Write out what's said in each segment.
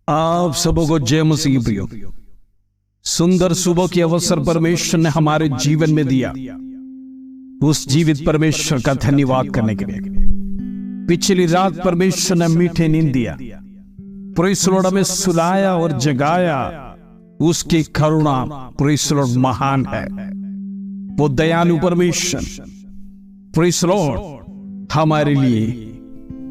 आप सबों को जय मसीह प्रियो। सुंदर सुबह के अवसर परमेश्वर ने हमारे जीवन में दिया। उस जीवित परमेश्वर का धन्यवाद करने के लिए पिछली रात परमेश्वर ने मीठे नींद दिया, प्रेज़ द लॉर्ड हमें सुलाया और जगाया। उसकी करुणा प्रेज़ द लॉर्ड महान है। वो दयालु परमेश्वर प्रेज़ द लॉर्ड हमारे लिए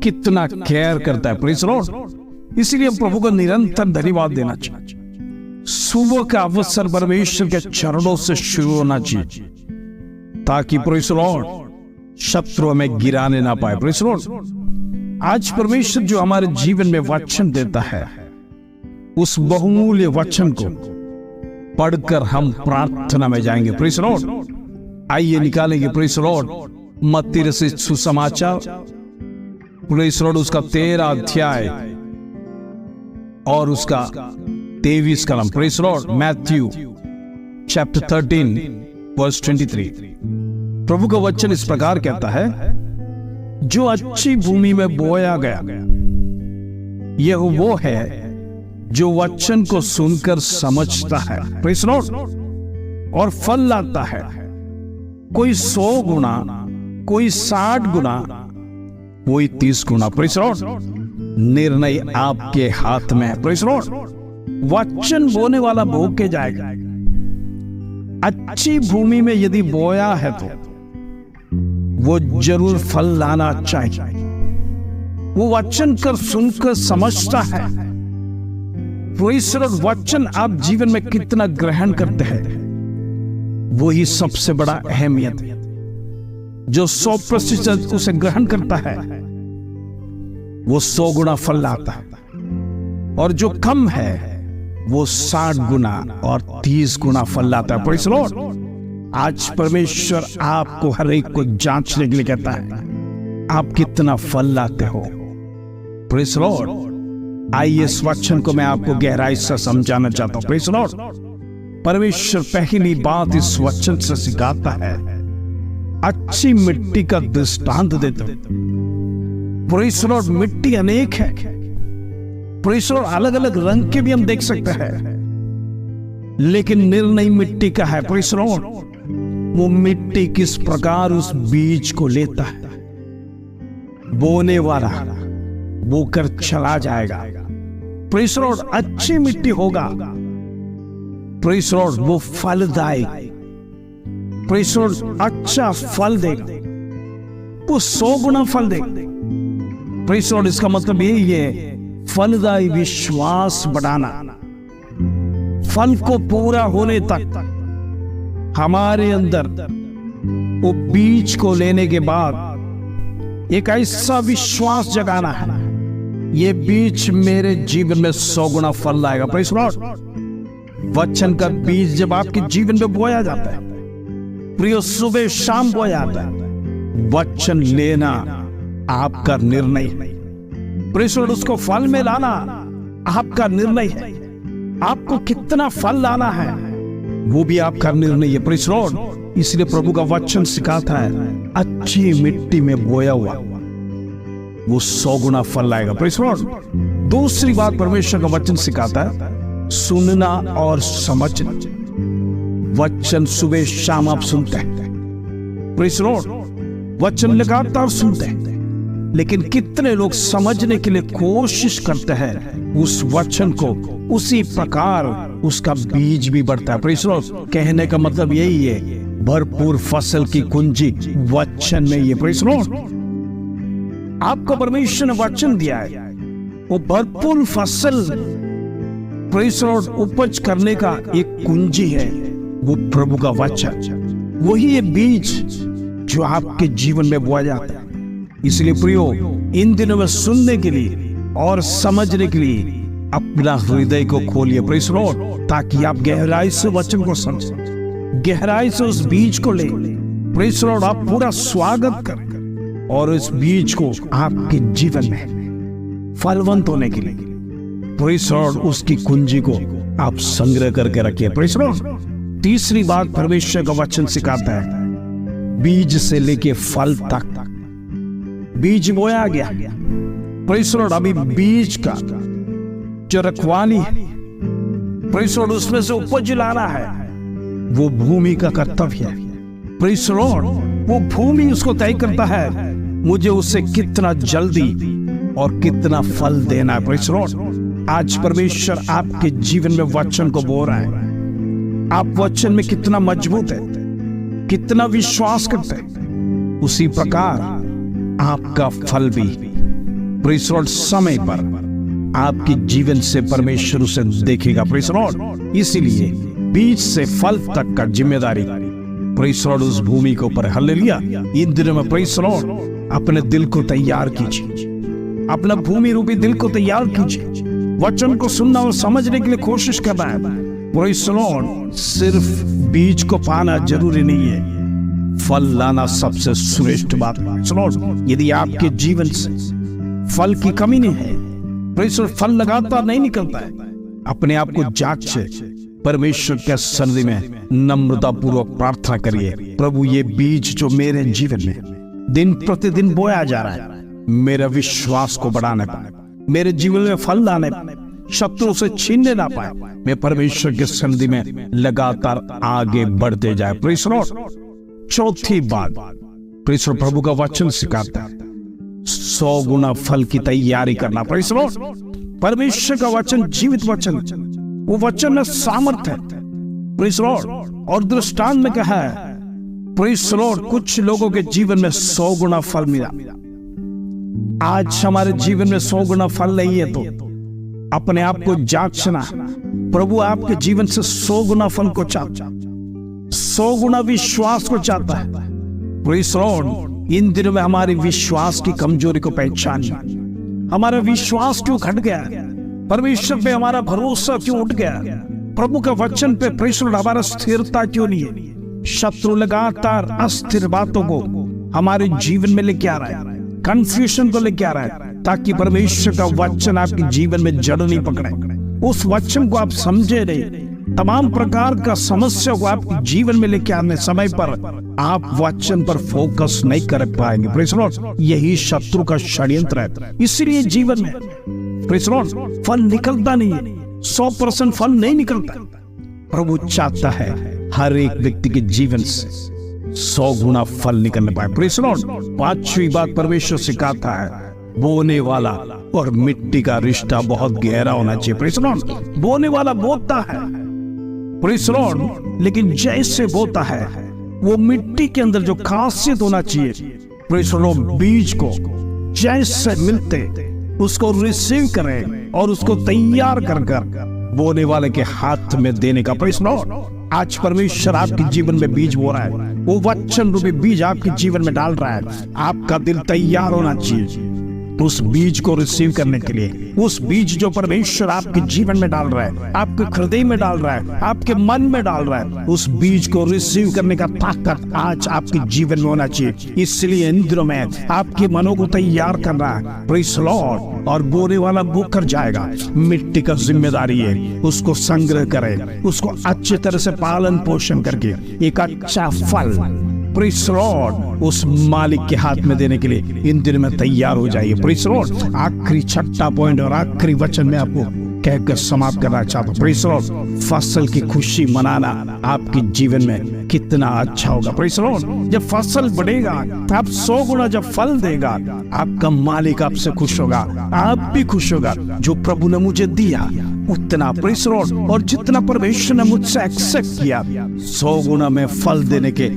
कितना केयर करता है। प्रेज़ द लॉर्ड, इसलिए हम प्रभु को निरंतर धन्यवाद देना चाहिए। सुबह का अवसर परमेश्वर के चरणों से शुरू होना चाहिए ताकि प्रेज़ द लॉर्ड शत्रु हमें गिराने ना पाए। प्रेज़ द लॉर्ड, आज परमेश्वर जो हमारे जीवन में वचन देता है, उस बहुमूल्य वचन को पढ़कर हम प्रार्थना में जाएंगे। प्रेज़ द लॉर्ड, आइए निकालेंगे प्रेज़ द लॉर्ड मत्ती रचित सुसमाचार, प्रेज़ द लॉर्ड उसका 13 अध्याय और उसका 23 कलम। Praise the Lord, Matthew chapter 13 verse 23। प्रभु का वचन इस प्रकार कहता है, जो अच्छी भूमि में बोया गया यह वो है जो वचन को सुनकर समझता है, प्रेज़ द लॉर्ड, और फल लाता है, कोई 100 गुना, कोई 60 गुना, कोई 30 गुना। प्रेज़ द लॉर्ड, निर्णय आपके हाथ में है। प्रेज़ द लॉर्ड, वचन बोने वाला बो के जाएगा। अच्छी भूमि में यदि बोया है तो वो जरूर फल लाना चाहिए। वो वचन कर सुनकर समझता है। प्रेज़ द लॉर्ड, वचन आप जीवन में कितना ग्रहण करते हैं वही सबसे बड़ा अहमियत है। जो 100% उसे ग्रहण करता है वो 100 गुना फल लाता है, और जो कम है वो 60 गुना और 30 गुना फल लाता है। प्रेज़ द लॉर्ड, आज परमेश्वर आपको हर एक को जांचने के लिए कहता है, आप कितना फल लाते हो। प्रेज़ द लॉर्ड, आइए इस वचन को मैं आपको गहराई से समझाना चाहता हूं। प्रेज़ द लॉर्ड, परमेश्वर पहली बात इस वचन से सिखाता है, अच्छी मिट्टी का दृष्टांत देता है। प्रेज़ द लॉर्ड, मिट्टी अनेक है। प्रेज़ द लॉर्ड, अलग अलग रंग के भी हम देख सकते हैं, लेकिन निर्णय मिट्टी का है। प्रेज़ द लॉर्ड, वो मिट्टी किस प्रकार उस बीज को लेता है। बोने वाला बोकर चला जाएगा। प्रेज़ द लॉर्ड, अच्छी मिट्टी होगा। प्रेज़ द लॉर्ड, वो फलदायक, प्रेज़ द लॉर्ड, अच्छा फल देगा, वो 100 गुना फल देगा। प्रेज़ द लॉर्ड, इसका मतलब यही है, फलदायी विश्वास बढ़ाना। फल को पूरा होने तक हमारे अंदर वो बीज को लेने के बाद एक ऐसा विश्वास जगाना है, ये बीज मेरे जीवन में 100 गुना फल लाएगा। प्रेज़ द लॉर्ड, वचन का बीज जब आपके जीवन में बोया जाता है, प्रियो, सुबह शाम बोया जाता है, वचन लेना आपका निर्णय है। प्रेज़ द लॉर्ड, उसको फल में लाना आपका निर्णय है। आपको कितना फल लाना है वो भी आपका निर्णय है। प्रेज़ द लॉर्ड, इसलिए प्रभु का वचन सिखाता है, अच्छी मिट्टी में बोया हुआ वो 100 गुना फल लाएगा। प्रेज़ द लॉर्ड, दूसरी बात परमेश्वर का वचन सिखाता है, सुनना और समझना। वचन सुबह शाम आप सुनते हैं। प्रेज़ द लॉर्ड, वचन लगातार सुनते हैं, लेकिन कितने लोग समझने के लिए कोशिश करते हैं उस वचन को, उसी प्रकार उसका बीज भी बढ़ता है। प्रेज़ द लॉर्ड, कहने का मतलब यही है, भरपूर फसल की कुंजी वचन में ये। प्रेज़ द लॉर्ड, आपको परमेश्वर ने वचन दिया है, वो भरपूर फसल प्रेज़ द लॉर्ड उपज करने का एक कुंजी है, वो प्रभु का वचन। वही ये बीज जो आपके जीवन में बोया जाता है। इसलिए प्रियो, इन दिनों में सुनने के लिए और समझने के लिए अपना हृदय को खोलिए। प्रेज़ द लॉर्ड, ताकि आप गहराई से वचन को समझें, गहराई से उस बीज को ले। प्रेज़ द लॉर्ड, आप पूरा स्वागत करें और इस बीज को आपके जीवन में फलवंत होने के लिए, प्रेज़ द लॉर्ड, उसकी कुंजी को आप संग्रह करके रखिए। प्रेज़ द लॉर्ड, तीसरी बात परमेश्वर का वचन सिखाता है, बीज से लेके फल तक। बीज बोया गया, प्रेज़ द लॉर्ड, अभी बीज का जो रखवाली है, प्रेज़ द लॉर्ड, उसमें से उपज लाना है, वो भूमि का कर्तव्य है। प्रेज़ द लॉर्ड, वो भूमि उसको तय करता है मुझे उससे कितना जल्दी और कितना फल देना है। प्रेज़ द लॉर्ड, आज परमेश्वर आपके जीवन में वचन को बोल रहा है। आप वचन में कितना मजबूत है, कितना विश्वास करते हैं, उसी प्रकार आपका फल भी प्रेज़ द लॉर्ड समय पर आपके जीवन से परमेश्वर उसे देखेगा। प्रेज़ द लॉर्ड, इसीलिए बीज से फल तक का जिम्मेदारी प्रेज़ द लॉर्ड उस भूमि के ऊपर। हालेलुया। इन दिनों में प्रेज़ द लॉर्ड अपने दिल को तैयार कीजिए, अपना भूमि रूपी दिल को तैयार कीजिए, वचन को सुनना और समझने के लिए कोशिश करना है। प्रेज़ द लॉर्ड, सिर्फ बीज को पाना जरूरी नहीं है, फल लाना सबसे श्रेष्ठ बात है। प्रेज़ द लॉर्ड, यदि आपके जीवन से फल की कमी नहीं है, प्रेज़ द लॉर्ड, फल लगातार नहीं निकलता है, अपने आप को जांचे, परमेश्वर के सन्निधि में नम्रता पूर्वक प्रार्थना करिए, प्रभु ये बीज जो मेरे जीवन में दिन प्रतिदिन बोया जा रहा है, मेरा विश्वास को बढ़ाने पाए, मेरे जीवन में फल लाने पाए, शत्रु से छीनने ना पाए, मैं परमेश्वर के सन्निधि में लगातार आगे बढ़ते जाए। प्रेज़ द लॉर्ड, चौथी बात प्रेज़ द लॉर्ड, प्रभु का वचन सिखाता है 100 गुना फल की तैयारी करना। प्रेज़ द लॉर्ड, परमेश्वर का वचन जीवित वचन, वो वचन में सामर्थ्य है। प्रेज़ द लॉर्ड, और दृष्टांत में कहा है प्रेज़ द लॉर्ड, कुछ लोगों के जीवन में 100 गुना फल मिला। आज हमारे जीवन में 100 गुना फल नहीं है तो अपने आप को जांचना, प्रभु आपके जीवन से 100 गुना फल को चाहता, 100 गुना विश्वास को चाहता है। प्रेज़ द लॉर्ड, इन दिनों में हमारी विश्वास की कमजोरी को पहचानिए, हमारा विश्वास क्यों घट गया, परमेश्वर पे हमारा भरोसा क्यों उठ गया, प्रभु का वचन पे प्रेज़ द लॉर्ड हमारा स्थिरता क्यों नहीं है। शत्रु लगातार अस्थिर बातों को हमारे जीवन में लेके आ रहा है, कंफ्यूजन को लेके आ रहा है, ताकि परमेश्वर का वचन आपके जीवन में जड़ नहीं पकड़े, उस वचन को आप समझे नहीं, तमाम प्रकार का समस्या को आपके जीवन में लेके आने समय पर आप वचन पर फोकस नहीं कर पाएंगे। प्रेज़ द लॉर्ड, यही शत्रु का षड्यंत्र है। इसलिए जीवन में प्रेज़ द लॉर्ड फल निकलता नहीं है, 100% फल नहीं निकलता। प्रभु चाहता है हर एक व्यक्ति के जीवन से 100 गुना फल निकलने पाए। प्रेज़ द लॉर्ड, पांचवी बात परमेश्वर सिखाता है, बोने वाला और मिट्टी का रिश्ता बहुत गहरा होना चाहिए। प्रेज़ द लॉर्ड, बोने वाला बोता है, प्रेज़ द लॉर्ड, लेकिन जैसे बोता है वो मिट्टी के अंदर जो खासियत होना चाहिए, प्रेज़ द लॉर्ड, बीज को जैसे मिलते उसको रिसीव करें और उसको तैयार कर कर बोने वाले के हाथ में देने का। प्रेज़ द लॉर्ड, आज परमेश्वर आपके जीवन में बीज बो रहा है, वो वचन रूपी बीज आपके जीवन में डाल रहा है। आपका दिल तैयार होना चाहिए उस बीज को रिसीव करने के लिए, उस बीज जो परमेश्वर आपके जीवन में डाल रहा है, आपके हृदय में डाल रहा है, आपके मन में डाल रहा है, उस बीज को रिसीव करने का ताकत आज आपके जीवन में होना चाहिए। इसलिए इन दिनों में आपके मनों को तैयार करना है। प्रेज़ द लॉर्ड, और बोने वाला बो कर जाएगा, मिट्टी का जिम्मेदारी है उसको संग्रह करे, उसको अच्छी तरह से पालन पोषण करके एक अच्छा फल प्रेज़ द लॉर्ड उस मालिक के हाथ में देने के लिए इन दिनों में तैयार हो जाइए। प्रेज़ द लॉर्ड, आखिरी छठा पॉइंट और आखिरी वचन में आपको कहकर समाप्त करना चाहता हूं। प्रेज़ द लॉर्ड, फसल की खुशी मनाना आपके जीवन में कितना अच्छा होगा। प्रेज़ द लॉर्ड, जब फसल बढ़ेगा आप 100 गुना जब फल देगा, आपका मालिक आपसे खुश होगा, आप भी खुश होगा। जो प्रभु ने मुझे दिया उतना, प्रेज़ द लॉर्ड, और जितना परमेश्वर ने मुझसे एक्सेप्ट किया, 100 गुना में फल देने के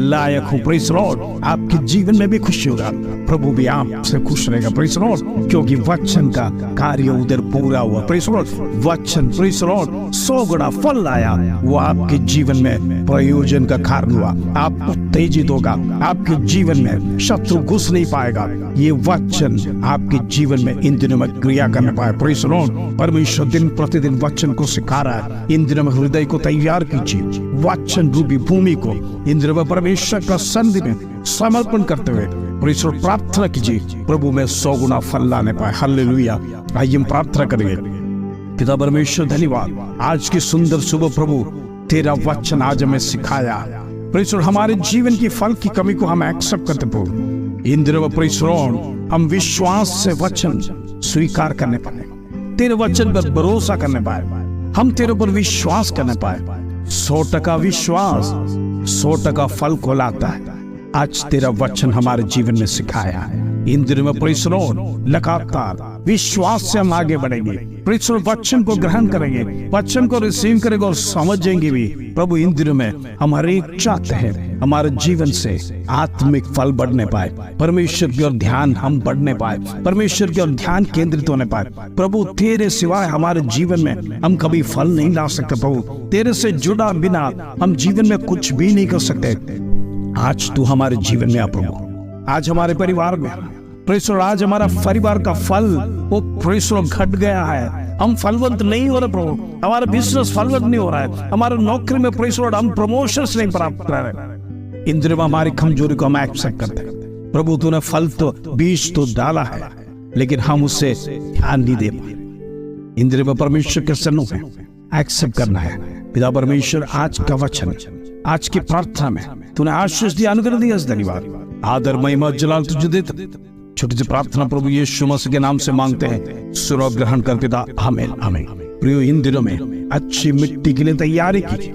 लायक हूं। प्रेज़ द लॉर्ड, आपके जीवन में भी खुशी होगा, प्रभु भी आपसे खुश रहेगा। प्रेज़ द लॉर्ड, क्योंकि वचन का कार्य उधर पूरा हुआ। प्रेज़ द लॉर्ड, वचन प्रेज़ द लॉर्ड 100 गुना फल लाया, वो आपके जीवन में प्रयोजन का कारण हुआ, आप उत्तेजित होगा, आपके जीवन में शत्रु घुस नहीं पाएगा। ये वचन आपके जीवन में इन दिनों में क्रिया करने पाए। प्रेज़ द लॉर्ड, परमेश्वर दिन प्रतिदिन वचन को सिखा रहा है। इन दिनों में हृदय को तैयार कीजिए, वचन रूपी भूमि को इन दिनों में परमेश्वर का सन्निधि में समर्पण करते हुए प्रेज़ द लॉर्ड प्रार्थना कीजिए, प्रभु में 100 गुना फल लाने पाए। हालेलुया। आइए हम प्रार्थना करेंगे। पिता परमेश्वर, धन्यवाद आज की सुंदर सुबह प्रभु, तेरा वचन आज हमें सिखाया। प्रेज़ द लॉर्ड, हमारे जीवन की फल की कमी को हम एक्सेप्ट करते प्रभु, इन दिनों में प्रेज़ द लॉर्ड हम विश्वास से वचन स्वीकार करने पाए, तेरे वचन पर भरोसा करने पाए, हम तेरे पर विश्वास करने पाए। 100% विश्वास 100% फल को लाता है। आज तेरा वचन हमारे जीवन में सिखाया है। इन दिनों में परिश्रम लगातार विश्वास से हम आगे बढ़ेंगे। परिश्रम वचन को ग्रहण करेंगे, वचन को रिसीव करेंगे और समझेंगे भी। प्रभु इन दिनों में हमारे एक चाहते हैं हमारे जीवन से आत्मिक फल बढ़ने पाए, परमेश्वर की ओर ध्यान हम बढ़ने पाए, परमेश्वर की ओर ध्यान केंद्रित होने पाए। प्रभु तेरे सिवाय हमारे जीवन में हम कभी फल नहीं ला सकते। प्रभु तेरे से जुड़ा बिना हम जीवन में कुछ भी नहीं कर सकते। आज तू हमारे जीवन में आ प्रभु, आज हमारे परिवार में प्रेषण, आज हमारा परिवार का फल वो प्रेषण घट गया है। हम फलवंत नहीं हो रहे प्रभु, हमारा बिजनेस फलवंत नहीं हो रहा है, हमारे नौकरी में प्रेषण हम प्रमोशंस नहीं प्राप्त कर रहे। इन दिनों में हमारी कमजोरी को हम एक्सेप्ट करते हैं। प्रभु तूने फल तो बीज तो डाला है, लेकिन हम उससे ध्यान नहीं दे पाए। इन दिनों में परमेश्वर के सन्मुख में एक्सेप्ट करना है। पिता परमेश्वर, आज का वचन, आज की प्रार्थना में तूने आशीष दिया, अनुग्रह दिया, धन्यवाद, आदर, महिमा, जलाल तुझे देते। छोटी सी प्रार्थना प्रभु यीशु मसीह के नाम से मांगते हैं, सुनो ग्रहण कर पिता, आमीन आमीन। प्रियो, इन दिनों में अच्छी मिट्टी के लिए तैयारी कीजिए,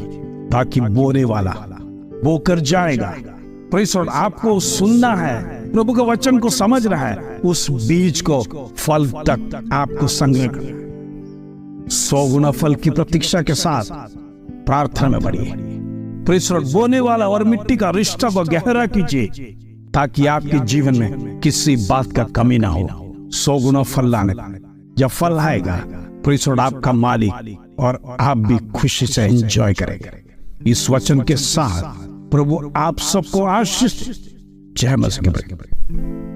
ताकि बोने वाला बो कर जाएगा। प्रेषण, आपको सुनना है, प्रभु के वचन को समझना है, उस बीज को फल तक आपको संग्रह करना है। 100 गुना फल की प्रतीक्षा के साथ प्रार्थना में बढ़िए। प्रेषण, बोने वाला और मिट्टी का रिश्ता को गहरा कीजिए, ताकि आपके जीवन में किसी बात का कमी ना हो। 100 गुना फल लाने का, जब फल आएगा प्रेषण, आपका मालिक और आप भी खुशी से एंजॉय करेंगे। इस वचन के साथ प्रभु आप सबको आशीष। जय मसीह।